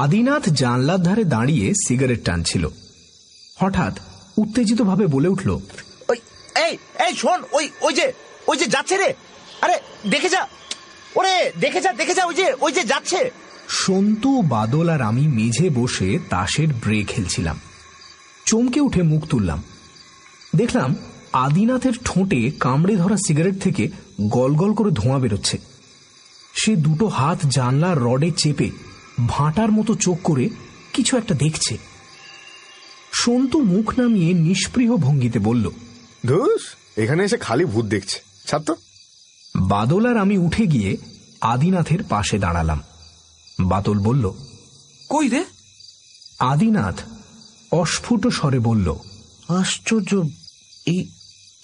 আদিনাথ জানলার ধারে দাঁড়িয়ে সিগারেট টানছিল। হঠাৎ উত্তেজিতভাবে বলে উঠল, এই শোন, ওই যে যাচ্ছে রে, আরে দেখে যা, ওরে দেখে যা, ওই যে যাচ্ছে। সন্তু, বাদল আর আমি মেঝে বসে তাসের ব্রে খেলছিলাম। চমকে উঠে মুখ তুললাম, দেখলাম আদিনাথের ঠোঁটে কামড়ে ধরা সিগারেট থেকে গলগল করে ধোঁয়া বেরোচ্ছে। সে দুটো হাত জানলার রডে চেপে ভাঁটার মতো চোখ করে কিছু একটা দেখছে। সন্তু মুখ নামিয়ে নিষ্পৃহ ভঙ্গিতে বলল, ধুস, এখানে এসে খালি ভূত দেখছে, ছাড় তো। বাদল আর আমি উঠে গিয়ে আদিনাথের পাশে দাঁড়ালাম। বাদল বলল, কই রে? আদিনাথ অস্ফুট স্বরে বলল, আশ্চর্য,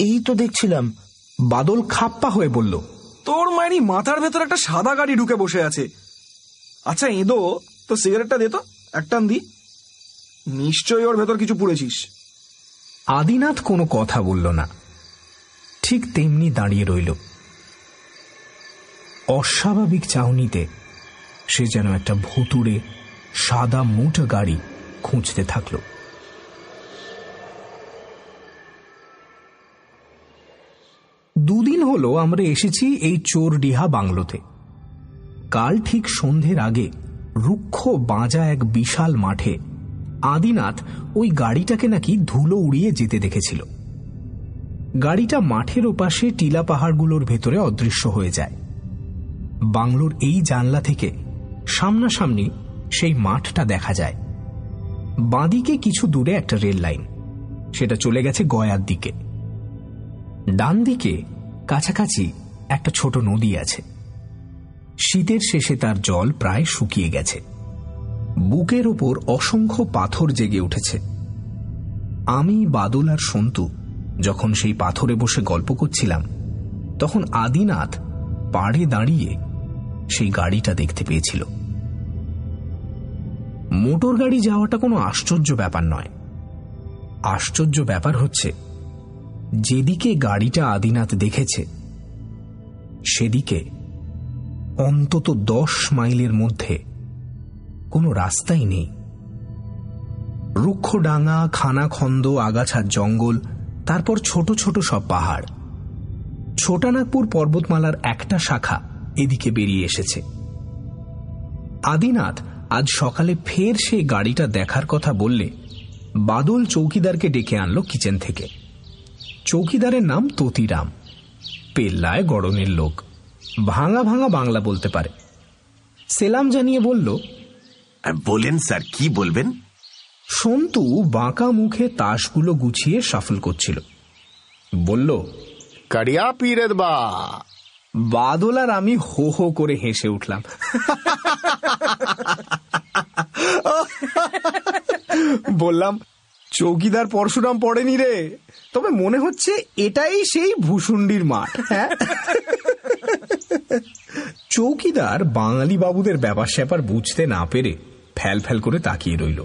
এই তো দেখছিলাম। বাদল খাপ্পা হয়ে বলল, তোর মায়েরই মাথার ভেতর একটা সাদা গাড়ি ঢুকে বসে আছে। আচ্ছা এঁদো, তো সিগারেটটা দে তো, এক টান দি, নিশ্চয়ই ওর ভেতর কিছু পুড়েছিস। আদিনাথ কোনো কথা বলল না, ঠিক তেমনি দাঁড়িয়ে রইল। অস্বাভাবিক চাহনিতে সে যেন একটা ভুতুড়ে সাদা মোটা গাড়ি খুঁজতে থাকল। দুদিন হলো আমরা এসেছি এই চোরডিহা বাংলোতে। কাল ঠিক সন্ধ্যের আগে রুক্ষ বাঁজা এক বিশাল মাঠে আদিনাথ ওই গাড়িটাকে নাকি ধুলো উড়িয়ে যেতে দেখেছিল। গাড়িটা মাঠের ওপাশে টিলা পাহাড়গুলোর ভেতরে অদৃশ্য হয়ে যায়। বাংলোর এই জানলা থেকে সামনাসামনি সেই মাঠটা দেখা যায়। বাঁদিকে কিছু দূরে একটা রেল লাইন, সেটা চলে গেছে গয়ার দিকে। ডান দিকে কাছাকাছি একটা ছোট নদী আছে। শীতের শেষে তার জল প্রায় শুকিয়ে গেছে। বুকের ওপর অসংখ্য পাথর জেগে উঠেছে। আমি, বাদল আর সন্তু যখন সেই পাথরে বসে গল্প করছিলাম, তখন আদিনাথ পাড়ে দাঁড়িয়ে সেই গাড়িটা দেখতে পেয়েছিল। মোটর গাড়ি যাওয়াটা কোনো আশ্চর্য ব্যাপার নয়। আশ্চর্য ব্যাপার হচ্ছে, যেদিকে গাড়িটা আদিনাথ দেখেছে সেদিকে অন্তত 10 মাইলের মধ্যে কোনো রাস্তাই নেই। রুক্ষডাঙ্গা, খানাখন্দ, আগাছার জঙ্গল, তারপর ছোট ছোট সব পাহাড়। ছোটানাগপুর পর্বতমালার একটা শাখা এদিকে বেরিয়ে এসেছে। আদিনাথ আজ সকালে ফের সেই গাড়িটা দেখার কথা বললে বাদল চৌকিদারকে ডেকে আনলো কিচেন থেকে। চৌকিদারের নাম ততিরাম, পেল্লায় গড়নের লোক, ভাঙা ভাঙা বাংলা বলতে পারে। সেলাম জানিয়ে বলল, বলেন স্যার, কি বলবেন? সন্তু বাঁকা মুখে তাসগুলো গুছিয়ে শাফল করছিল। বলল, কাড়িয়া পীরের বা। বাদল আর আমি হো হো করে হেসে উঠলাম। বললাম, চৌকিদার পরশুরাম পড়েনি রে, তবে মনে হচ্ছে এটাই সেই ভূষুণ্ডির মাঠ। হ্যাঁ, চৌকিদার বাঙালি বাবুদের ব্যাপার স্যাপার বুঝতে না পেরে ফ্যাল ফ্যাল করে তাকিয়ে রইল।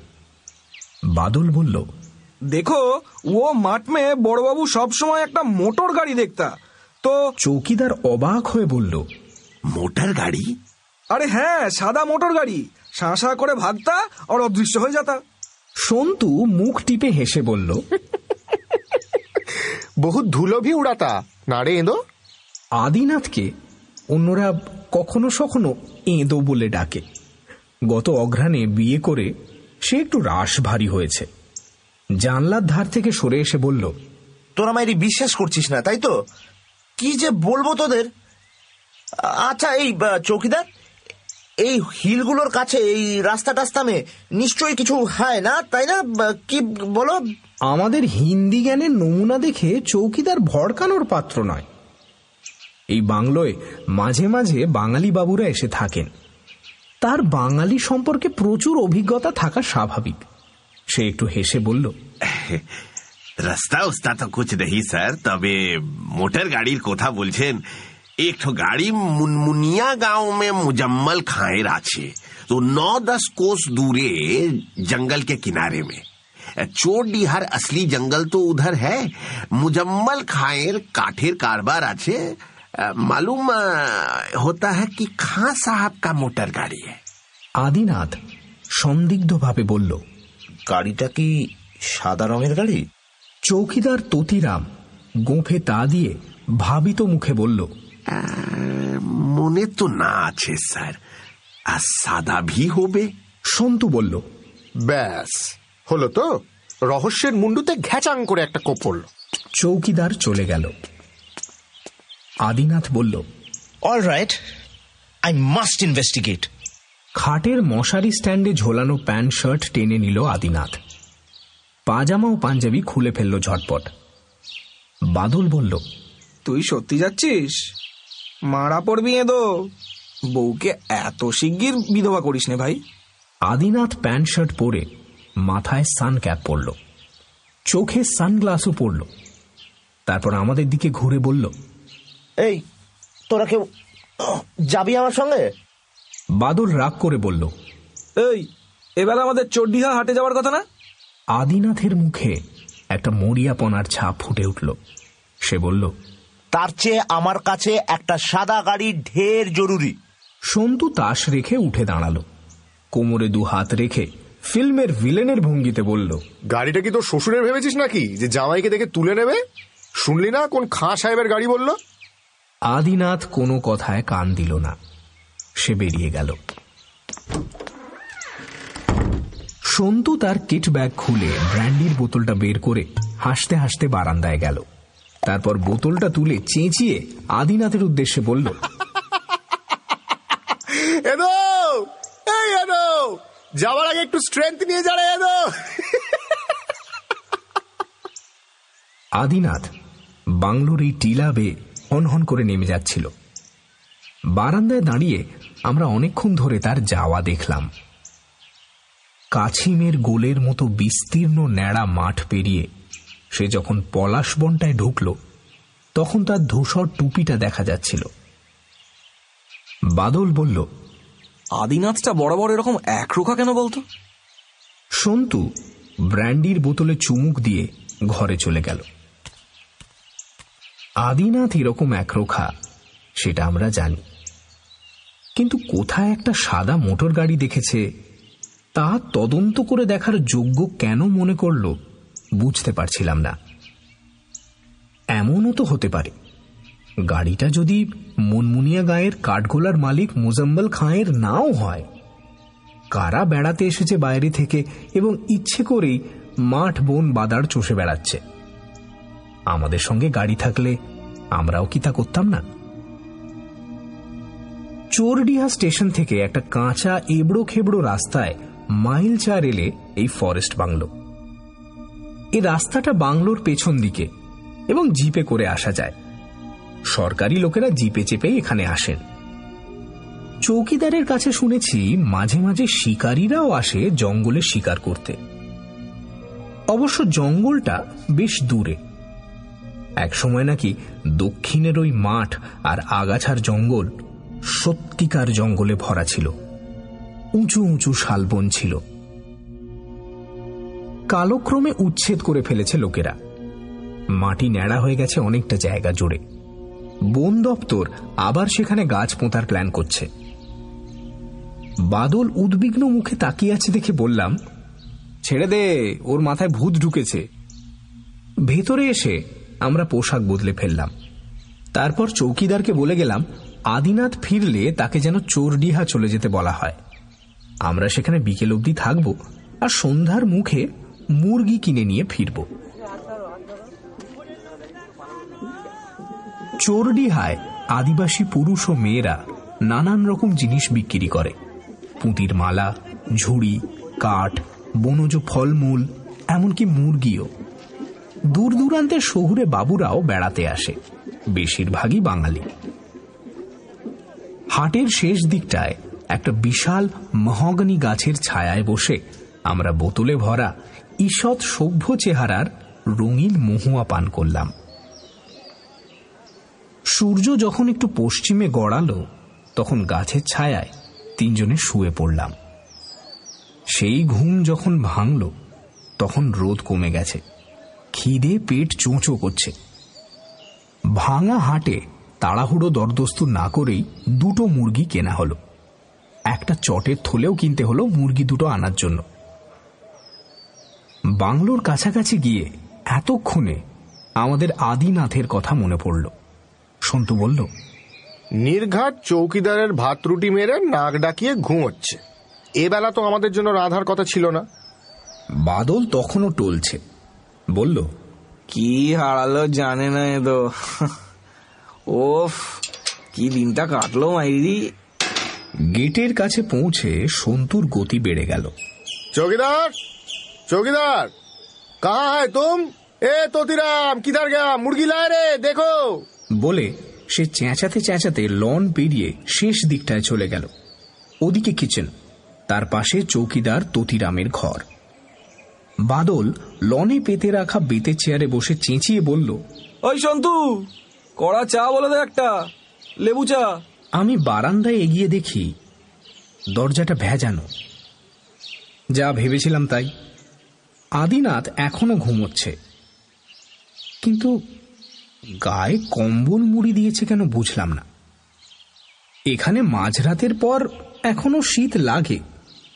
বাদল বলল, দেখো, ও মাঠ মে বড়বাবু সবসময় একটা মোটর গাড়ি দেখতা তো। চৌকিদার অবাক হয়ে বলল, মোটর গাড়ি? আরে হ্যাঁ, সাদা মোটর গাড়ি, শাঁসা করে ভাগতা আর অদৃশ্য হয়ে যাতা। সন্তু মুখ টিপে হেসে বলল, বহুত ধুলো ভি উড়াতা না রে এঁদো। আদিনাথকে অন্যরা কখনো সখনো এঁদো বলে ডাকে। গত অঘ্রাণে বিয়ে করে সে একটু রাশ ভারী হয়েছে। জানলার ধার থেকে সরে এসে বলল, তোরা মায়েরই বিশ্বাস করছিস না, তাই তো? কি যে বলবো তোদের। আচ্ছা এই চৌকিদার, এই হিলগুলোর কাছে এই রাস্তা টাস্তামে নিশ্চয়ই কিছু হয় না, তাই না? কি বলো? আমাদের হিন্দি জ্ঞানের নমুনা দেখে চৌকিদার ভড়কানোর পাত্র নয়। এই বাংলোয় মাঝে মাঝে বাঙালি বাবুরা এসে থাকেন। তার বাঙালি সম্পর্কে প্রচুর অভিজ্ঞতা থাকা স্বাভাবিক। সে একটু হেসে বলল, রাস্তা উস্তা তো কুছ নেই স্যার, তবে মোটর গাড়ির কথা বলছেন। एक गाड़ी मुनमुनिया गांव में मुजम्मल खायर आछे, तो 9-10 कोस दूरे जंगल के किनारे में। चोरडीहार असली जंगल तो उधर है, मुजम्मल खायर काठेर कारबार आछे। मालूम होता है कि खां साहब का मोटर गाड़ी है। आदिनाथ সন্দিগ্ধভাবে বলল, গাড়িটা কি সাদা রঙের গাড়ি? চৌকিদার ততিরাম গোঁফে তা দিয়ে ভাবিত মুখে বলল, মনে তো না আছে স্যার, আর সাদা ভি হবে। সন্তু বলল, ব্যাস হলো তো, রহস্যের মুন্ডুতে ঘ্যাচাং করে একটা কোপ পড়ল। চৌকিদার চলে গেল। আদিনাথ বলল, all right, I must investigate. খাটের মশারি স্ট্যান্ডে ঝোলানো প্যান্ট শার্ট টেনে নিল আদিনাথ। পাজামা ও পাঞ্জাবি খুলে ফেলল ঝটপট। বাদল বলল, তুই সত্যি যাচ্ছিস? মারা পড়বি এদো, বউকে এত শিগগির বিধবা করিস নে ভাই। আদিনাথ প্যান্ট শার্ট পরে মাথায় সান ক্যাপ পরল, চোখে সানগ্লাসও পরল। তারপর আমাদের দিকে ঘুরে বলল, এই তোরা কেউ যাবি আমার সঙ্গে? বাদল রাগ করে বলল, এই এবেলা আমাদের চোরডিহা হাটে যাওয়ার কথা না? আদিনাথের মুখে একটা মরিয়াপনার ছাপ ফুটে উঠল। সে বলল, তার চেয়ে আমার কাছে একটা সাদা গাড়ি ঢের জরুরি। সন্তু তাস রেখে উঠে দাঁড়ালো, কোমরে দু হাত রেখে ফিল্মের ভিলেনের ভঙ্গিতে বলল, গাড়িটা কি তোর শ্বশুরের ভেবেছিস নাকি যে জামাইকে দেখে তুলে নেবে? শুনলি না কোন খাঁ সাহেবের গাড়ি বলল? আদিনাথ কোনো কথায় কান দিল না, সে বেরিয়ে গেল। সন্তু তার কিট ব্যাগ খুলে ব্র্যান্ডির বোতলটা বের করে হাসতে হাসতে বারান্দায় গেল। তারপর বোতলটা তুলে চেঁচিয়ে আদিনাথের উদ্দেশ্যে বলল, এদো, এই এদো, যাওয়ার আগে একটু স্ট্রেংথ নিয়ে যারা এদো। আদিনাথ বাংলোর এই টিলা বেয়ে হনহন করে নেমে যাচ্ছিল। বারান্দায় দাঁড়িয়ে আমরা অনেকক্ষণ ধরে তার যাওয়া দেখলাম। কাছিমের গোলের মতো বিস্তীর্ণ ন্যাড়া মাঠ পেরিয়ে সে যখন পলাশ বনটায় ঢুকল, তখন তার ধূসর টুপিটা দেখা যাচ্ছিল। বাদল বলল, আদিনাথটা বরাবর এরকম একরোখা কেন বলতো? সন্তু ব্র্যান্ডির বোতলে চুমুক দিয়ে ঘরে চলে গেল। আদিনাথ এরকম একরোখা সেটা আমরা জানি, কিন্তু কোথায় একটা সাদা মোটর গাড়ি দেখেছে তা তদন্ত করে দেখার যোগ্য কেন মনে করল বুঝতে পারছিলাম না। এমনও তো হতে পারে গাড়িটা যদি মনমুনিয়া গাঁয়ের কাঠগোলার মালিক মুজম্মল খাঁয়ের নাও হয়। কারা বেড়াতে এসেছে বাইরে থেকে এবং ইচ্ছে করেই মাঠ বন বাদার চষে বেড়াচ্ছে। আমাদের সঙ্গে গাড়ি থাকলে আমরাও কি তা করতাম না? চোরডিহা স্টেশন থেকে একটা কাঁচা এবড়ো খেবড়ো রাস্তায় মাইল 4 এলে এই ফরেস্ট বাংলো। এই রাস্তাটা বাংলোর পেছন দিকে এবং জিপে করে আসা যায়। সরকারি লোকেরা জিপে চেপেই এখানে আসেন। চৌকিদারের কাছে শুনেছি মাঝে মাঝে শিকারীরাও আসে জঙ্গলে শিকার করতে। অবশ্য জঙ্গলটা বেশ দূরে। একসময় নাকি দক্ষিণের ওই মাঠ আর আগাছার জঙ্গল সত্যিকার জঙ্গলে ভরা ছিল। উঁচু উঁচু শালবন ছিল। কালক্রমে উচ্ছেদ করে ফেলেছে লোকেরা। মাটি ন্যাড়া হয়ে গেছে অনেকটা জায়গা জুড়ে। বন দপ্তর আবার সেখানে গাছ পোঁতার প্ল্যান করছে। বাদল উদ্বিগ্ন মুখে তাকিয়ে আছে দেখে বললাম, ছেড়ে দে, ওর মাথায় ভূত ঢুকেছে। ভেতরে এসে আমরা পোশাক বদলে ফেললাম। তারপর চৌকিদারকে বলে গেলাম আদিনাথ ফিরলে তাকে যেন চোরডিহা চলে যেতে বলা হয়। আমরা সেখানে বিকেল অবধি থাকব আর সন্ধ্যার মুখে মুরগি কিনে নিয়ে ফিরব। চোরডিহায় আদিবাসী পুরুষ ও মেয়েরা নানান রকম জিনিস বিক্রি করে। পুঁতির মালা, ঝুড়ি, কাঠ, বনজ ফলমূল, এমনকি মুরগিও। দূর দূরান্তের শহুরে বাবুরাও বেড়াতে আসে, বেশিরভাগই বাঙালি। হাটের শেষ দিকটায় একটা বিশাল মহগনি গাছের ছায়ায় বসে আমরা বোতলে ভরা ঈষৎ সভ্য চেহারার রঙিন মহুয়া পান করলাম। সূর্য যখন একটু পশ্চিমে গড়ালো তখন গাছের ছায়ায় তিনজনে শুয়ে পড়লাম। সেই ঘুম যখন ভাঙল তখন রোদ কমে গেছে। খিদে পেট চোঁচো করছে। ভাঙা হাটে তাড়াহুড়ো দরদস্তুর না করেই 2টো মুরগি কেনা হলো। একটা চটের থলেও কিনতে হলো মুরগি দুটো আনার জন্য। বাংলোর কাছাকাছি গিয়ে এতক্ষণে আমাদের আদিনাথের কথা মনে পড়ল। সন্তু বলল, নির্ঘাট চৌকিদারের ভাত রুটি মেরে নাক ডাকিয়ে ঘুমোচ্ছে। এবেলা তো আমাদের জন্য রাধার কথা ছিল না। বাদল তখনও টলছে, বলল, কি হারালো জানে না এদো। ওফ, কি দিনটা কাটলো মাইরি। গেটের কাছে পৌঁছে সন্তুর গতি বেড়ে গেল। চৌকিদার, চৌকিদার, কাহা হ্যায় তুম? এ তোতিরাম, কিধার গয়া? মুরগি লায় রে, দেখো। বলে সে চেঁচাতে চেঁচাতে লন পেরিয়ে শেষ দিকটায় চলে গেল। ওদিকে কিচেন, তার পাশে চৌকিদার তোতিরামের ঘর। বাদল লনে পেতে রাখা বেতের চেয়ারে বসে চেঁচিয়ে বলল, ওই সন্তু, কড়া চা বলে দে একটা, লেবু চা। আমি বারান্দায় এগিয়ে দেখি দরজাটা ভেজানো। যা ভেবেছিলাম তাই, আদিনাথ এখনো ঘুমোচ্ছে, কিন্তু গায়ে কম্বল মুড়ি দিয়েছে কেন বুঝলাম না। এখানে মাঝরাতের পর এখনো শীত লাগে,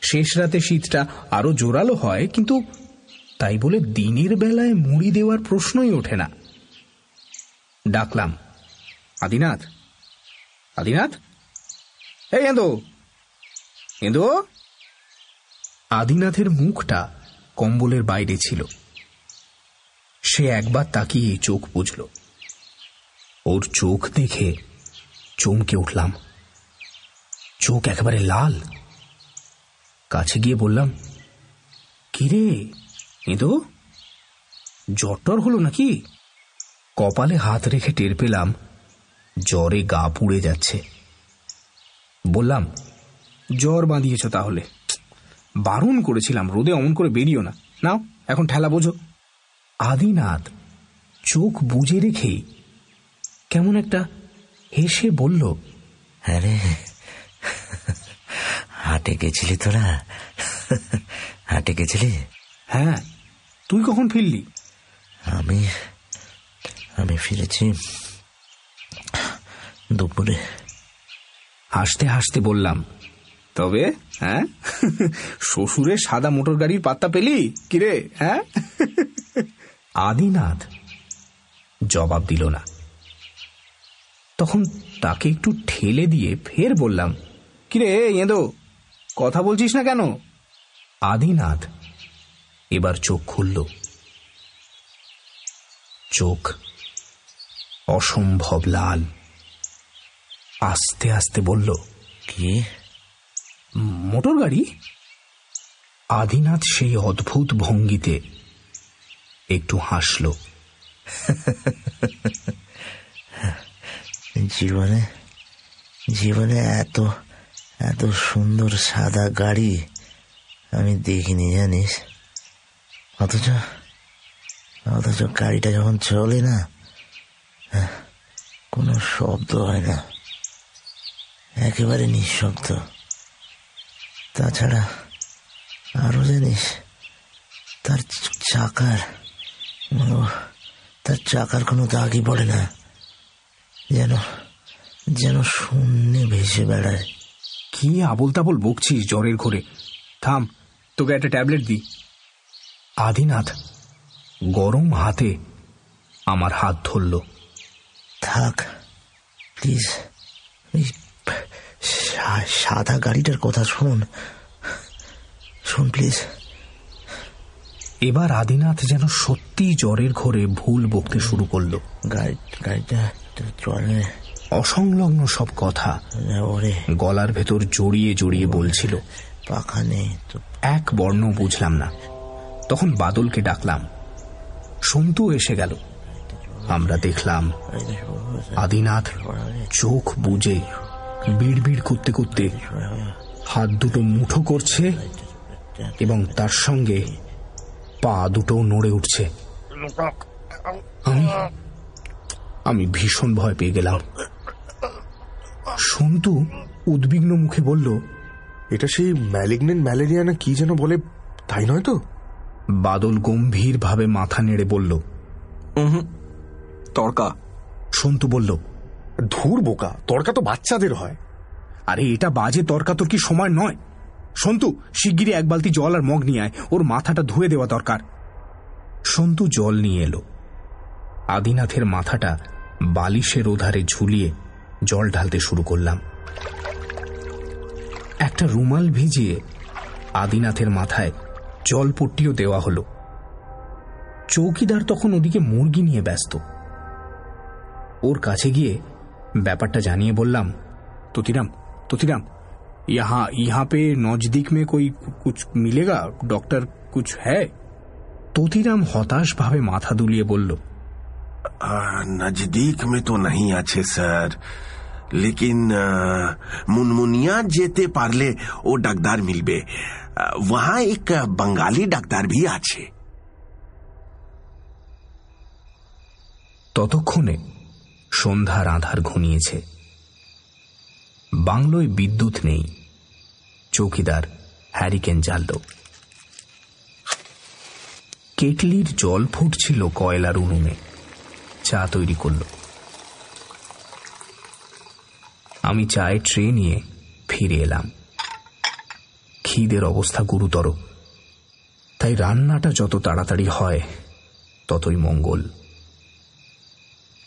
শেষ রাতে শীতটা আরো জোরালো হয়, কিন্তু তাই বলে দিনের বেলায় মুড়ি দেওয়ার প্রশ্নই ওঠে না। ডাকলাম, আদিনাথ, আদিনাথ, এই এঁদো, এঁদো। আদিনাথের মুখটা কম্বলের বাইরে ছিল। সে একবার তাকিয়ে চোখ বুঝল। ওর চোখ দেখে চমকে উঠলাম। চোখ একেবারে লাল। কাছে গিয়ে বললাম, কিরে এঁদো, জ্বর হলো নাকি? কপালে হাত রেখে টের পেলাম জ্বরে গা পুড়ে যাচ্ছে। বললাম, জ্বর বাঁধিয়েছ তাহলে? বারণ করেছিলাম রোদে অমন করে বেরিও না। নাও এখন ঠেলা বোঝো। আদিনাথ চোখ বুজে রেখেই কেমন একটা হেসে বলল, আরে হাটে গেছিলি তোরা? হাটে গেছিলি? হ্যাঁ, তুই কখন ফিরলি? আমি ফিরেছি দুপুরে। হাসতে হাসতে বললাম, তবে হ্যাঁ, শ্বশুরের সাদা মোটর গাড়ির পাত্তা পেলি কিরে? হ্যাঁ। আদিনাথ জবাব দিল না। তখন তাকে একটু ঠেলে দিয়ে ফের বললাম, কিরে এঁদো, কথা বলছিস না কেন? আদিনাথ এবার চোখ খুলল। চোখ অসম্ভব লাল। আস্তে আস্তে বলল, কি মোটর গাড়ি? আদিনাথ সেই অদ্ভুত ভঙ্গিতে একটু হাসল। জীবনে এত এত সুন্দর সাদা গাড়ি আমি দেখিনি, জানিস? অথচ গাড়িটা যখন চলে না, কোনো শব্দ হয় না, একেবারে নিঃশব্দ। তাছাড়া আরো জানিস, তার চাকার কোনো দাগই পড়ে না, যেন শূন্যে ভেসে বেড়ায়। কি আবোল তাবোল বকছিস জ্বরের ঘোরে? থাম, তোকে একটা ট্যাবলেট দিই। আদিনাথ গরম হাতে আমার হাত ধরল। থাক প্লিজ, সাদা গাড়িটার কথা শোন প্লিজ। এবার আদিনাথ যেন সত্যি জ্বরের ঘোরে ভুল বকতে শুরু করলো। গাড়িটা চলে। অসংলগ্ন সব কথা গলার ভেতর জড়িয়ে জড়িয়ে বলছিল। পাখা নেই তো। এক বর্ণ বুঝলাম না। তখন বাদলকে ডাকলাম। সন্তু এসে গেল। আমরা দেখলাম আদিনাথ চোখ বুজে বিড়বিড় করতে করতে হাত দুটো মুঠো করছে এবং তার সঙ্গে পা দুটো নড়ে উঠছে। আমি ভীষণ ভয় পেয়ে গেলাম। সন্তু উদ্বিগ্ন মুখে বলল, এটা সেই ম্যালিগনেন্ট ম্যালেরিয়া না কি যেন বলে, তাই নয় তো? বাদল গম্ভীর ভাবে মাথা নেড়ে বলল, তড়কা। সন্তু বলল, ধুর বোকা, তড়কা তো বাচ্চাদের হয়। আরে এটা বাজে তর্কাতর্কি সময় নয়। সন্তু, শিগগিরই এক বালতি জল আর মগ নিয়ে আয়, ওর মাথাটা ধুয়ে দেওয়া দরকার। সন্তু জল নিয়ে এলো। আদিনাথের মাথাটা বালিশের ওধারে ঝুলিয়ে জল ঢালতে শুরু করলাম। একটা রুমাল ভিজিয়ে আদিনাথের মাথায় জলপট্টিও দেওয়া হলো। চৌকিদার তখন ওদিকে মুরগি নিয়ে ব্যস্ত। ওর কাছে গিয়ে ব্যাপারটা জানিয়ে বললাম, তোতিরাম তোতিরাম, यहाँ पे नजदीक में कोई कुछ मिलेगा? डॉक्टर कुछ है? তোতিরাম হতাশ ভাবে মাথা দুলিয়ে বলল, नजदीक में तो नहीं अच्छे सर, लेकिन मुनमुनिया जेते पारले ओ डाक्तार मिलबे। वहां एक बंगाली डाक्तार भी আছে। ততক্ষণে সন্ধ্যার আঁধার ঘনিয়েছে। বাংলোয় বিদ্যুৎ নেই। চৌকিদার হ্যারিকেন জ্বালল। কেটলির জল ফুটছিল কয়লার উনুনে। চা তৈরি করল। আমি চায়ের ট্রে নিয়ে ফিরে এলাম। খিদের অবস্থা গুরুতর, তাই রান্নাটা যত তাড়াতাড়ি হয় ততই মঙ্গল।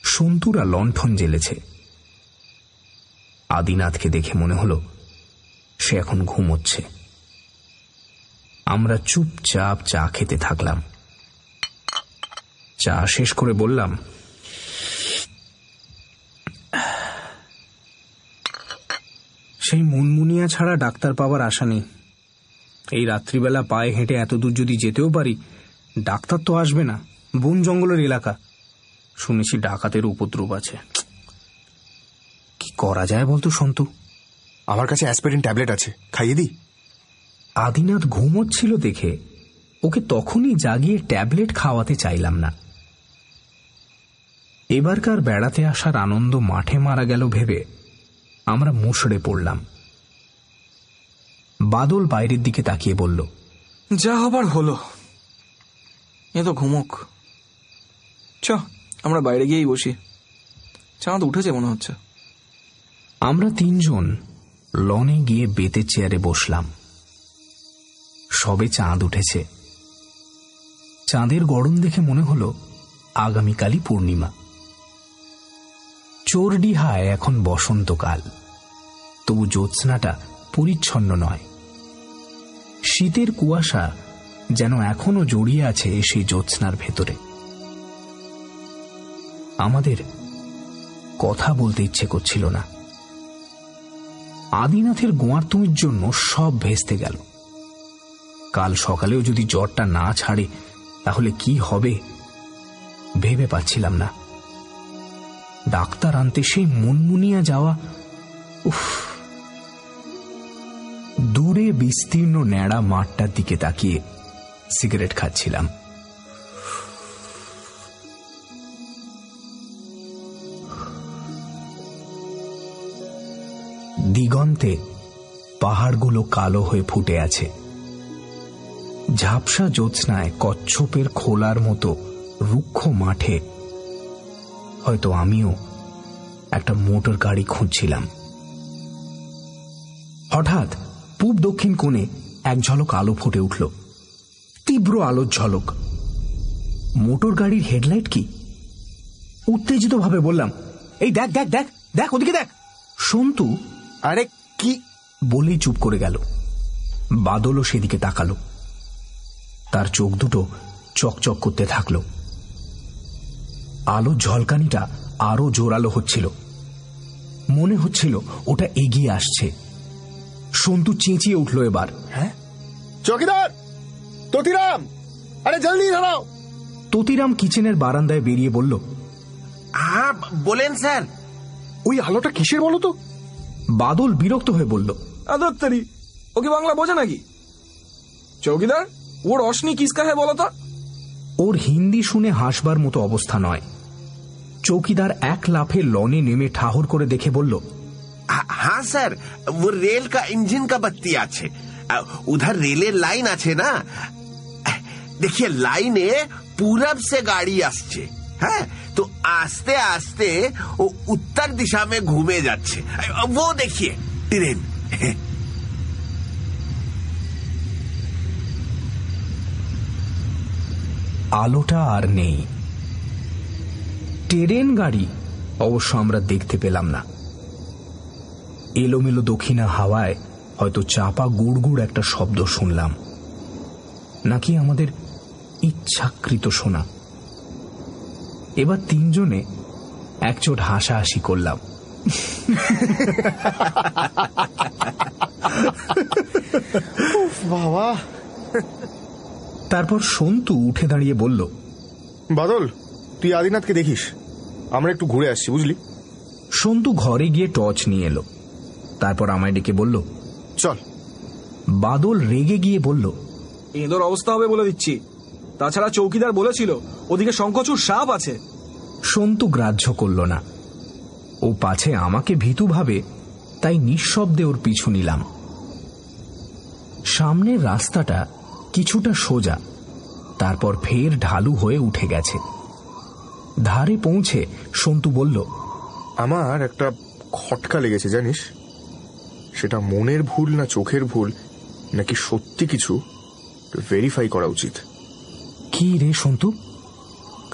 সন্তুরা লণ্ঠন জ্বেলেছে। আদিনাথকে দেখে মনে হলো সে এখন ঘুমোচ্ছে। আমরা চুপচাপ চা খেতে থাকলাম। চা শেষ করে বললাম, সেই মুনমুনিয়া ছাড়া ডাক্তার পাওয়ার আশা নেই। এই রাত্রিবেলা পায়ে হেঁটে এত দূর যদি যেতেও পারি, ডাক্তার তো আসবে না। বন জঙ্গলের এলাকা, শুনেছি ডাকাতের উপদ্রব আছে। কি করা যায় বলতো সন্তু? আমার কাছে অ্যাসপিরিন ট্যাবলেট আছে, খাইয়ে দিই? আদিনাথ ঘুমোচ্ছিল দেখে ওকে তখনই জাগিয়ে ট্যাবলেট খাওয়াতে চাইলাম না। এবারকার বেড়াতে আসার আনন্দ মাঠে মারা গেল ভেবে আমরা মুষড়ে পড়লাম। বাদল বাইরের দিকে তাকিয়ে বলল, যা হবার হলো, এ তো ঘুমুক। চ, আমরা বাইরে গিয়েই বসি, চাঁদ উঠেছে মনে হচ্ছে। আমরা তিনজন লনে গিয়ে বেতের চেয়ারে বসলাম। সবে চাঁদ উঠেছে। চাঁদের গড়ন দেখে মনে হলো আগামীকালই পূর্ণিমা। চোরডিহায় এখন বসন্তকাল, তবু জ্যোৎস্নাটা পরিচ্ছন্ন নয়। শীতের কুয়াশা যেন এখনো জড়িয়ে আছে সেই জ্যোৎস্নার ভেতরে। আমাদের কথা বলতে ইচ্ছে করছিল না। আদিনাথের গোয়ার্তুমির জন্য সব ভেস্তে গেল। কাল সকালেও যদি জ্বরটা না ছাড়ে তাহলে কি হবে ভেবে পাচ্ছিলাম না। ডাক্তার আনতে সেই মুনমুনিয়া যাওয়া, উফ। দূরে বিস্তীর্ণ ন্যাড়া মাঠটার দিকে তাকিয়ে সিগারেট খাচ্ছিলাম। দিগন্তে পাহাড়গুলো কালো হয়ে ফুটে আছে। ঝাপসা জ্যোৎস্নায় কচ্ছপের খোলার মতো রুক্ষ মাঠে হয়তো আমিও একটা মোটর গাড়ি খুঁজছিলাম। হঠাৎ পূব দক্ষিণ কোণে এক ঝলক আলো ফুটে উঠল, তীব্র আলোর ঝলক। মোটর গাড়ির হেডলাইট কি? উত্তেজিত ভাবে বললাম, এই দেখ দেখ দেখ দেখ, ওদিকে দেখ। সন্তু আরে কি বলেই চুপ করে গেল। বাদলও সেদিকে তাকালো। তার চোখ দুটো চকচক করতে থাকল। আলোর ঝলকানিটা আরো জোরালো হচ্ছিল। মনে হচ্ছিল ওটা এগিয়ে আসছে। সন্তু চেঁচিয়ে উঠল এবার, হ্যাঁ চৌকিদার, তোতিরাম, আরে জলদি দাঁড়াও। তোতিরাম কিচেনের বারান্দায় বেরিয়ে বলল, হ্যাঁ বলেন স্যার। ওই আলোটা কিসের বলো তো? বাদল বিরক্ত হয়ে বলল, আদত্তারি, ও কি বাংলা বোঝে নাকি? চৌকিদার, ও রশনি কিসকা হ্যাঁ বলো তো? ওর হিন্দি শুনে হাসবার মতো অবস্থা নয়। চৌকিদার এক লাফে লনে নেমে ঠাহর করে দেখে বলল, हाँ सर, वो रेल का इंजन का बत्ती আছে। उधर रेलेर लाइन আছে না, देखिए लाइने पूरब से गाड़ी আসছে। হ্যাঁ, তো আস্তে আস্তে ও উত্তর দিশা में घूमे যাচ্ছে। वो देखिए। ট্রেন। আলোটা আর নেই। ট্রেন গাড়ি অবশ্য আমরা দেখতে পেলাম না। এলোমেলো দক্ষিণা হাওয়ায় হয়তো চাপা গুড়গুড় একটা শব্দ শুনলাম, নাকি আমাদের ইচ্ছাকৃত শোনা। এবার তিনজনে একচোট হাসাহাসি করলাম। বাবা। তারপর সন্তু উঠে দাঁড়িয়ে বলল, বাদল, তুই আদিনাথকে দেখিস, আমরা একটু ঘুরে আসছি, বুঝলি? সন্তু ঘরে গিয়ে টর্চ নিয়ে এলো। তারপর আমায় ডেকে বলল, চল। বাদল রেগে গিয়ে বলল, এঁদোর অবস্থা হবে বলে দিচ্ছি। তাছাড়া চৌকিদার বলেছিল ওদিকে শঙ্খচূড় সাপ আছে। সন্তু গ্রাহ্য করল না। ও পাছে আমাকে ভীতু ভাবে, তাই নিঃশব্দে ওর পিছু নিলাম। সামনের রাস্তাটা কিছুটা সোজা, তারপর ফের ঢালু হয়ে উঠে গেছে। ধারে পৌঁছে সন্তু বলল, আমার একটা খটকা লেগেছে, জানিস? সেটা মনের ভুল না চোখের ভুল নাকি সত্যি কিছু ভেরিফাই করা উচিত। কি রে সন্তু?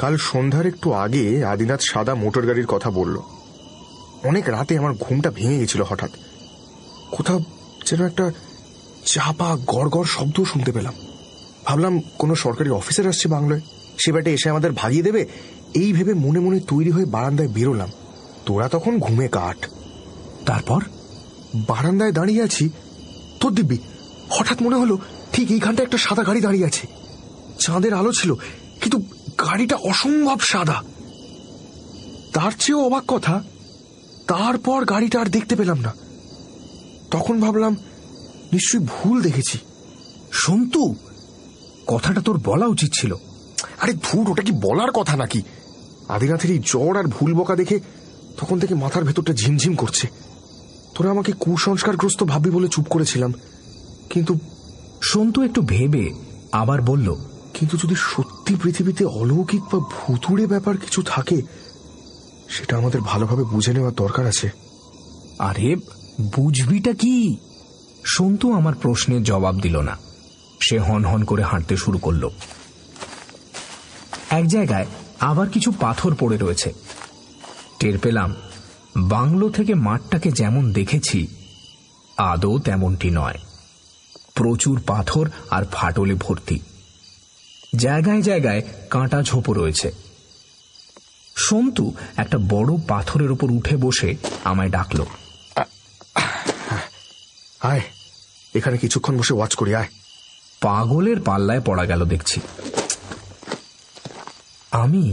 কাল সন্ধ্যার একটু আগে আদিনাথ সাদা মোটর গাড়ির কথা বলল। অনেক রাতে আমার ঘুমটা ভেঙে গেছিল হঠাৎ। কোথাও যেন একটা চাপা গড়গড় শব্দ শুনতে পেলাম। ভাবলাম কোনো সরকারি অফিসার আসছে বাংলায়, সে ব্যাটে এসে আমাদের ভাগিয়ে দেবে। এই ভেবে মনে মনে তৈরি হয়ে বারান্দায় বেরোলাম। তোরা তখন ঘুমে কাট। তারপর বারান্দায় দাঁড়িয়ে আছি, তোর দিব্যি হঠাৎ মনে হলো ঠিক এইখানটা একটা সাদা গাড়ি দাঁড়িয়ে আছে। চাঁদের আলো ছিল, কিন্তু গাড়িটা অসম্ভব সাদা। তার চেয়েও অবাক কথা, তারপর গাড়িটা আর দেখতে পেলাম না। তখন ভাবলাম নিশ্চয়ই ভুল দেখেছি। সন্তু, কথাটা তোর বলা উচিত ছিল। আরে ধুর, ওটা কি বলার কথা নাকি? আদিনাথের এই জ্বর আর ভুল বকা দেখে তখন থেকে মাথার ভেতরটা ঝিমঝিম করছে। তোরা আমাকে কুসংস্কারগ্রস্ত ভাববি বলে চুপ করেছিলাম, কিন্তু সন্তু একটু ভেবে আবার বলল, কিন্তু যদি সত্যি পৃথিবীতে অলৌকিক বা ভুতুড়ে ব্যাপার কিছু থাকে, সেটা আমাদের ভালোভাবে বুঝে নেওয়ার দরকার আছে। আরে বুঝবিটা কি? সন্তু আমার প্রশ্নের জবাব দিল না। সে হন হন করে হাঁটতে শুরু করল। এক জায়গায় আবার কিছু পাথর পড়ে রয়েছে। টের পেলাম বাংলো থেকে মাঠটাকে যেমন দেখেছি আদৌ তেমনটি নয়। প্রচুর পাথর আর ফাটলে ভর্তি। জায়গায় জায়গায় কাঁটা ঝোপো রয়েছে। সন্তু একটা বড় পাথরের উপর উঠে বসে আমায় ডাকল, আয়, এখানে কিছুক্ষণ বসে ওয়াচ করি, আয়। পাগলের পাল্লায় পড়া গেল দেখছি। আমি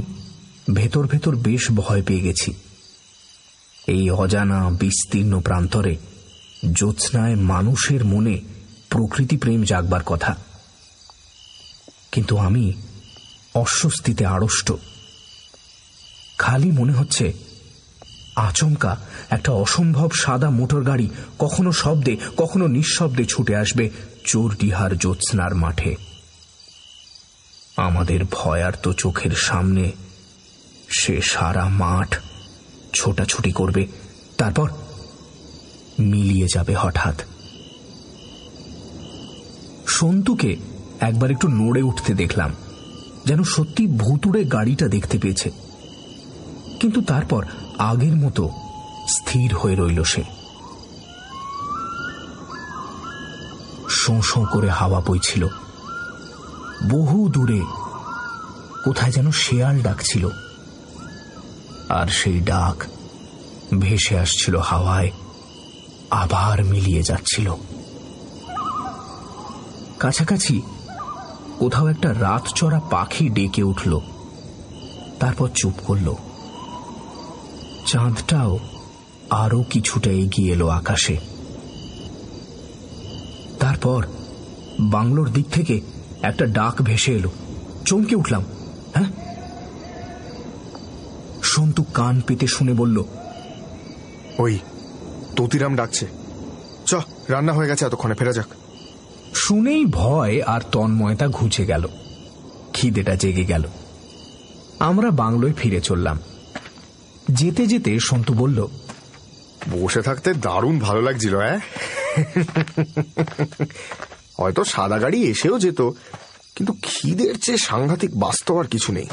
ভেতর ভেতর বেশ ভয় পেয়ে গেছি। এই অজানা বিস্তীর্ণ প্রান্তরে জ্যোৎস্নায় মানুষের মনে প্রকৃতি প্রেম জাগবার কথা, কিন্তু আমি অস্বস্তিতে আড়ষ্ট। খালি মনে হচ্ছে আচমকা একটা অসম্ভব সাদা মোটর গাড়ি কখনো শব্দে কখনো নিঃশব্দে ছুটে আসবে চোরডিহার জ্যোৎস্নার মাঠে। আমাদের ভয়ার্ত চোখের সামনে সে সারা মাঠ ছোটাছুটি করবে, তারপর মিলিয়ে যাবে হঠাৎ। সন্তুকে একবার একটু নড়ে উঠতে দেখলাম, যেন সত্যি ভুতুড়ে গাড়িটা দেখতে পেয়েছে। কিন্তু তারপর আগের মতো স্থির হয়ে রইল সে। শোঁ শোঁ করে হাওয়া বইছিল। বহু দূরে কোথায় যেন শেয়াল ডাকছিল, আর সেই ডাক ভেসে আসছিল হাওয়ায়, আবার মিলিয়ে যাচ্ছিল। কাছাকাছি কোথাও একটা রাতচরা পাখি ডেকে উঠল, তারপর চুপ করল। চাঁদটাও আরো কিছুটা এগিয়ে এলো আকাশে। তারপর বাংলোর দিক থেকে একটা ডাক ভেসে এলো। চমকে উঠলাম। হ্যাঁ, সন্তু কান পেতে শুনে বলল, ওই ততিরাম ডাকছে, চ, রান্না হয়ে গেছে, এতক্ষণে ফেরা যাক। শুনেই ভয় আর তন্ময়তা ঘুচে গেল, খিদেটা জেগে গেল। আমরা বাংলোয় ফিরে চললাম। যেতে যেতে সন্তু বলল, বসে থাকতে দারুণ ভালো লাগছিল। হয়তো সাদা গাড়ি এসেও যেত, কিন্তু খিদের চেয়ে সাংঘাতিক বাস্তব আর কিছু নেই।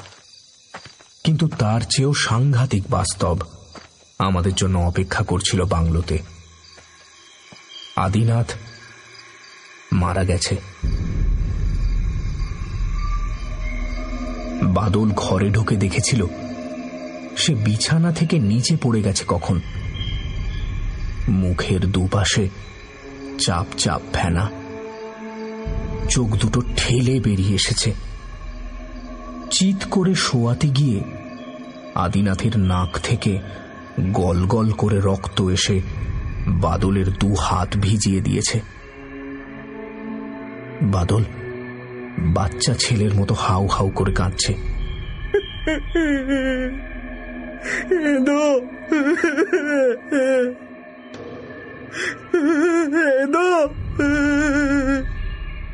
কিন্তু তার চেয়েও সাংঘাতিক বাস্তব আমাদের জন্য অপেক্ষা করছিল বাংলোতে। আদিনাথ মারা গেছে। বাদল ঘরে ঢুকে দেখেছিল সে বিছানা থেকে নিচে পড়ে গেছে কখন। মুখের দুপাশে চাপ চাপ ফেনা, চোখ দুটো ঠেলে বেরিয়ে এসেছে। চিৎ করে শোয়াতে গিয়ে আদিনাথের নাক থেকে গল গল করে রক্ত এসে বাদলের 2 হাত ভিজিয়ে দিয়েছে। বাদল বাচ্চা ছেলের মতো হাউ হাউ করে কাঁদছে।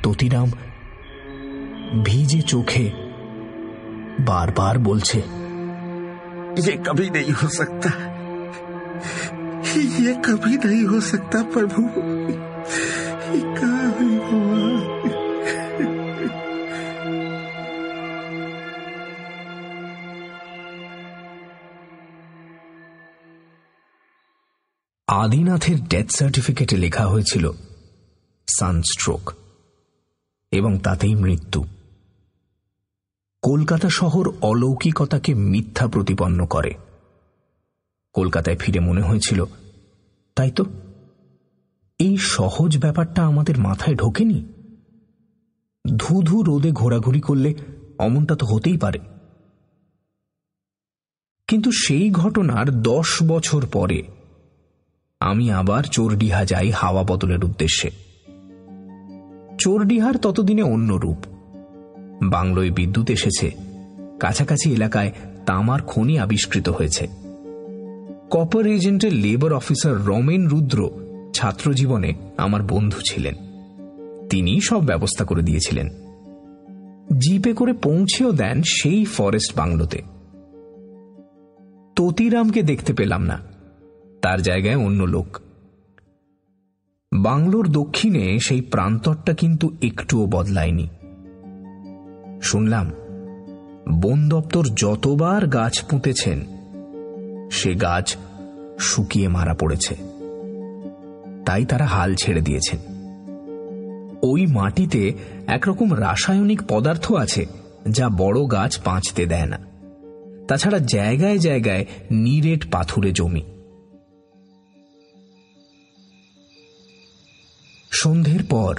ততিরাম ভিজে চোখে বারবার বলছে, ये कभी नहीं हो सकता, ये कभी नहीं हो सकता प्रभु, ये कभी हुआ। আদিনাথের ডেথ সার্টিফিকেটে লেখা হয়েছিল সানস্ট্রোক, এবং তাতেই মৃত্যু। কলকাতা শহর অলৌকিকতাকে মিথ্যা প্রতিপন্ন করে। কলকাতায় ফিরে মনে হয়েছিল, তাই তো, এই সহজ ব্যাপারটা আমাদের মাথায় ঢোকেনি। ধুধু রোদে ঘোরাঘুরি করলে অমনটা তো হতেই পারে। কিন্তু সেই ঘটনার 10 বছর পরে আমি আবার চোরডিহা যাই হাওয়া বদলের উদ্দেশ্যে। চোরডিহার ততদিনে অন্য রূপ। বাংলোয় বিদ্যুৎ এসেছে, কাছাকাছি এলাকায় তামার খনি আবিষ্কৃত হয়েছে। কপার এজেন্টের লেবার অফিসার রমেন রুদ্র ছাত্র জীবনে আমার বন্ধু ছিলেন। তিনি সব ব্যবস্থা করে দিয়েছিলেন। জিপে করে পৌঁছেও দেন সেই ফরেস্ট বাংলোতে। ততিরামকে দেখতে পেলাম না, তার জায়গায় অন্য লোক। বাংলোর দক্ষিণে সেই প্রান্তরটা কিন্তু একটুও বদলায়নি। শুনলাম বন দপ্তর যতবার গাছ পুঁতেছেন সে গাছ শুকিয়ে মারা পড়েছে, তাই তারা হাল ছেড়ে দিয়েছেন। ওই মাটিতে একরকম রাসায়নিক পদার্থ আছে যা বড় গাছ বাঁচতে দেয় না। তাছাড়া জায়গায় জায়গায় নিরেট পাথুরে জমি। সন্ধ্যের পর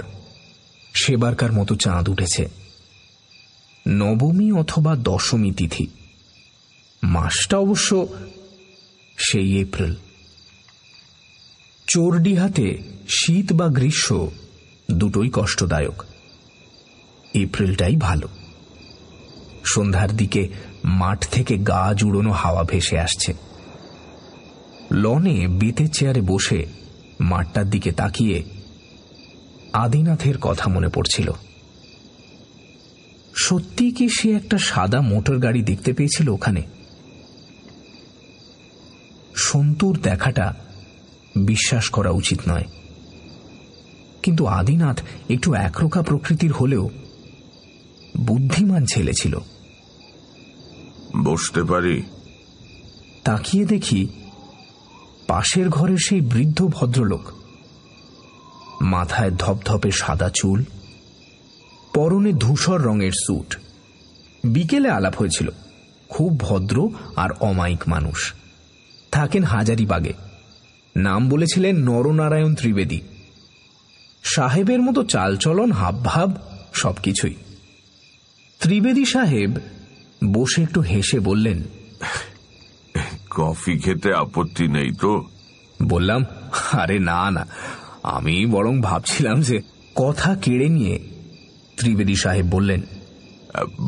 সেবারকার মতো চাঁদ উঠেছে। নবমী অথবা দশমী তিথি। মাসটা অবশ্য সেই এপ্রিল। চোরডিহাতে শীত বা গ্রীষ্ম দুটোই কষ্টদায়ক। এপ্রিলটাই ভালো। সন্ধ্যার দিকে মাঠ থেকে গা জুড়োনো হাওয়া ভেসে আসছে। লনে বেতের চেয়ারে বসে মাঠটার দিকে তাকিয়ে আদিনাথের কথা মনে পড়ছিল। সত্যি কি সে একটা সাদা মোটর গাড়ি দেখতে পেয়েছিল ওখানে? সন্তুর দেখাটা বিশ্বাস করা উচিত নয়, কিন্তু আদিনাথ একটু একরোখা প্রকৃতির হলেও বুদ্ধিমান ছেলে ছিল। বসতে পারি? তাকিয়ে দেখি পাশের ঘরের সেই বৃদ্ধ ভদ্রলোক। মাথায় ধপধপে সাদা চুল, পরনে ধূসর রঙের স্যুট। বিকেলে আলাপ হয়েছিল। খুব ভদ্র আর অমায়িক মানুষ। থাকেন হাজারিবাগে। নাম বলেছিলেন নরনারায়ণ ত্রিবেদী। সাহেবের মতো চালচলন, হাবভাব, সবকিছুই। ত্রিবেদী সাহেব বসে একটু হেসে বললেন, কফি খেতে আপত্তি নেই তো? বললাম, আরে না না, আমি বরং ভাবছিলাম যে। কথা কেড়ে নিয়ে ত্রিবেদী সাহেব বললেন,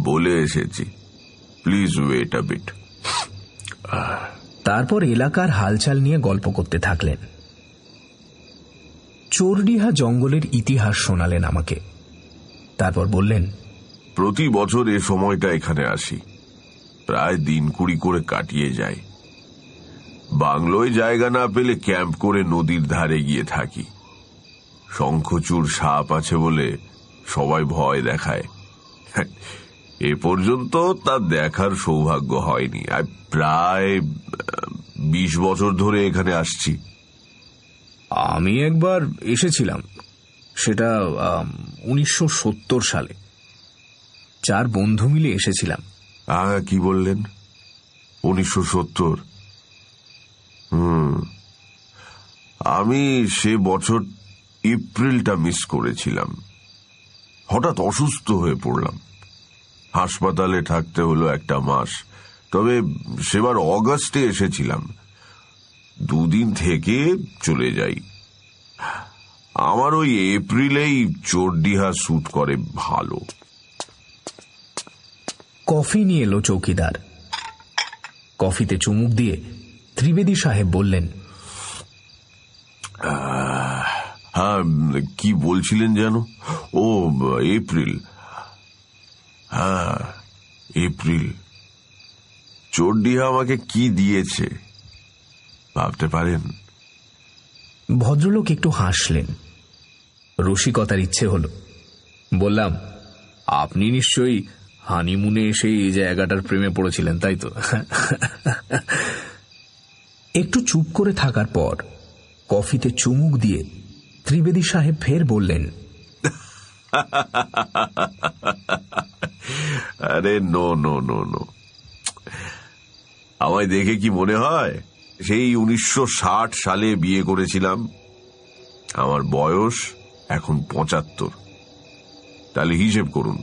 বলে এসেছি, প্লিজ ওয়েট আ বিট। তারপর এলাকার হালচাল নিয়ে গল্প করতে থাকলেন। চোরডিহা জঙ্গলের ইতিহাস শোনালেন আমাকে। তারপর বললেন, প্রতি বছর এ সময়টা এখানে আসি, প্রায় দিন 20 করে কাটিয়ে যায়। বাংলোয় জায়গা না পেলে ক্যাম্প করে নদীর ধারে গিয়ে থাকি। শঙ্খচূড় সাপ আছে বলে সবাই ভয় দেখায়। এ পর্যন্ত তা দেখার সৌভাগ্য হয়নি। আর প্রায় 20 বছর ধরে এখানে আসছি। আমি একবার এসেছিলাম, সেটা 1970 সালে। 4 বন্ধু মিলে এসেছিলাম। কি বললেন? 1970? আমি সে বছর এপ্রিলটা মিস করেছিলাম। হঠাৎ অসুস্থ হয়ে পড়লাম, হাসপাতালে থাকতে হলো 1 মাস। তবে সেবার অগাস্টে এসেছিলাম, 2 দিন থেকে চলে যাই। আমার ওই এপ্রিলেই চোরডিহা স্যুট করে ভালো। কফি নিয়ে এলো চৌকিদার। কফিতে চুমুক দিয়ে ত্রিবেদী সাহেব বললেন, হ্যাঁ, কি বলছিলেন যেন? ও, এপ্রিল। হ্যাঁ, এপ্রিল। চোরডিহা আমাকে কি দিয়েছে ভাবতে পারেন? ভদ্রলোক একটু হাসলেন। রসিকতার ইচ্ছে হল। বললাম, আপনি নিশ্চয়ই হানিমুনে এসে এই জায়গাটার প্রেমে পড়েছিলেন, তাই তো? একটু চুপ করে থাকার পর কফিতে চুমুক দিয়ে ত্রিবেদী সাহেব ফের বললেন, আরে নো নো নো নো, আমায় দেখে কি মনে হয় সেই 1960 সালে বিয়ে করেছিলাম? আমার বয়স এখন 75। তাহলে হিসেব করুন,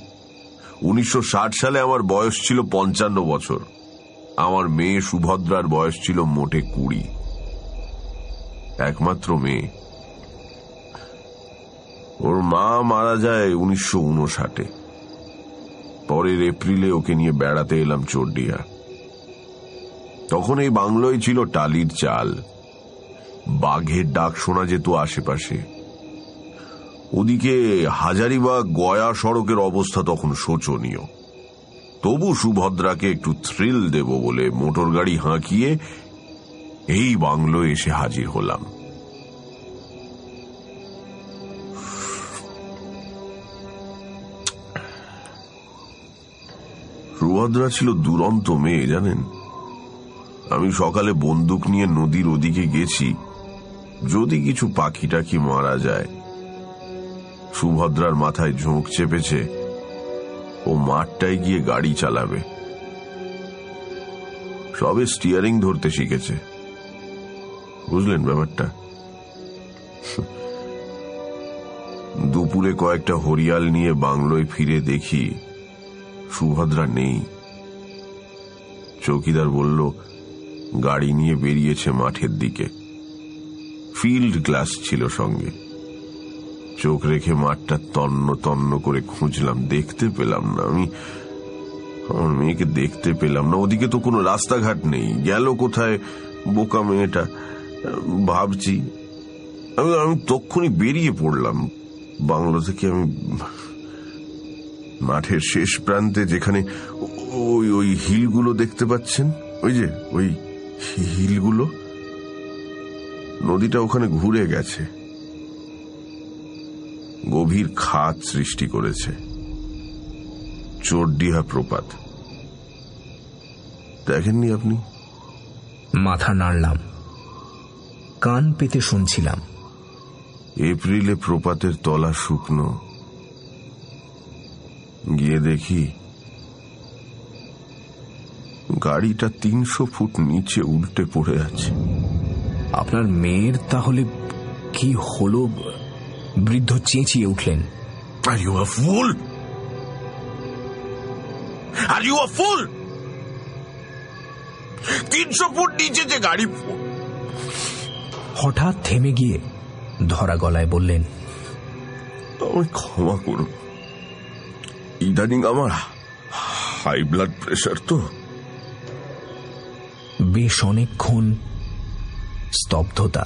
1960 সালে আমার বয়স ছিল 55 বছর। আমার মেয়ে সুভদ্রার বয়স ছিল মোটে 20। একমাত্র মেয়ে। ওর মা মারা যায় 1959। পরের এপ্রিলে ওকে নিয়ে বেড়াতে এলাম চোরডিহা। তখন এই বাংলোয় ছিল টালির চাল। বাঘের ডাক শোনা যেত আশেপাশে। ওদিকে হাজারিবাগ গয়া সড়কের অবস্থা তখন শোচনীয়। তবু সুভদ্রাকে একটু থ্রিল দেব বলে মোটর গাড়ি হাঁকিয়ে এই বাংলোয় এসে হাজির হলাম। সুভদ্রা ছিল দুরন্ত মেয়ে, জানেন। আমি সকালে বন্দুক নিয়ে নদীর ওদিকে গেছি, যদি কিছু পাখি টাখি মারা যায়। সুভদ্রার মাথায় ঝোঁক চেপেছে, ও মাঠটায় গিয়ে গাড়ি চালাবে। সবে স্টিয়ারিং ধরতে শিখেছে, বুঝলেন ব্যাপারটা? দুপুরে কয়েকটা হরিয়াল নিয়ে বাংলোয় ফিরে দেখি সুভদ্রা নেই। চৌকিদার বলল গাড়ি নিয়ে বেরিয়েছে মাঠের দিকে। ফিল্ড গ্লাস ছিল সঙ্গে। চোখ রেখে মাঠটা তন্ন তন্ন করে খুঁজলাম, দেখতে পেলাম না। আমি আমার মেয়েকে দেখতে পেলাম না। ওদিকে তো কোনো রাস্তাঘাট নেই, গেল কোথায় বোকা মেয়েটা ভাবছি। আমি তক্ষুনি বেরিয়ে পড়লাম বাংলো থেকে। আমি মাঠের শেষ প্রান্তে, যেখানে ওই হিলগুলো দেখতে পাচ্ছেন, ওই হিলগুলো, নদীটা ওখানে ঘুরে গেছে, গভীর খাদ সৃষ্টি করেছে। চোরডিহা প্রপাত। দেখেননি আপনি? মাথা নাড়লাম, কান পেতে শুনছিলাম। এপ্রিলে প্রপাতের তলা শুকনো। গিয়ে দেখি গাড়িটা 300 ফুট নিচে উল্টে পড়ে আছে। আপনার মেয়ের তাহলে কি হলো? বৃদ্ধ চেঁচিয়ে উঠলেন। Are you a fool? Are you a fool? 300 foot নিচে যে গাড়ি। হঠাৎ থেমে গিয়ে ধরা গলায় বললেন, আমায় ক্ষমা করুন, ইদানিং আমার হাই ব্লাড প্রেশার তো। বেশ অনেকক্ষণ স্তব্ধতা।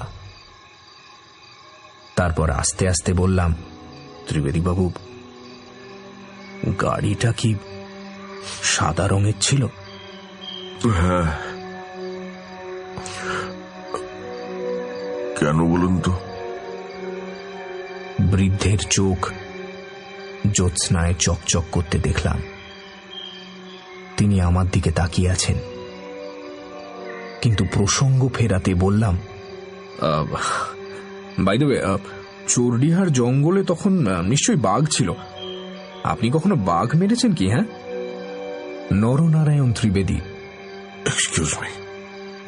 তারপর আস্তে আস্তে বললাম, ত্রিবেদী বাবু, গাড়িটা কি সাদা রঙের ছিল? হ্যাঁ, কেন বলুন তো? বৃদ্ধের চোখ জ্যোৎস্নায় চকচক করতে দেখলাম। তিনি আমার দিকে তাকিয়ে আছেন, কিন্তু প্রসঙ্গ ফেরাতে বললাম, বাই দ্য ওয়ে, চোরডিহার জঙ্গলে তখন নিশ্চয়ই বাঘ ছিল। আপনি কখনো বাঘ মেরেছেন কি? হ্যাঁ? নরনারায়ণ ত্রিবেদী এক্সকিউজ মি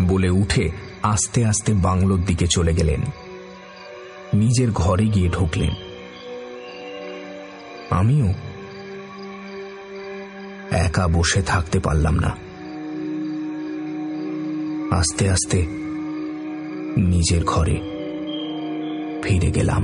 বলে উঠে আস্তে আস্তে বাংলোর দিকে চলে গেলেন। নিজের ঘরে গিয়ে ঢুকলেন। আমিও একা বসে থাকতে পারলাম না। আস্তে আস্তে নিজের ঘরে ফিরে গেলাম।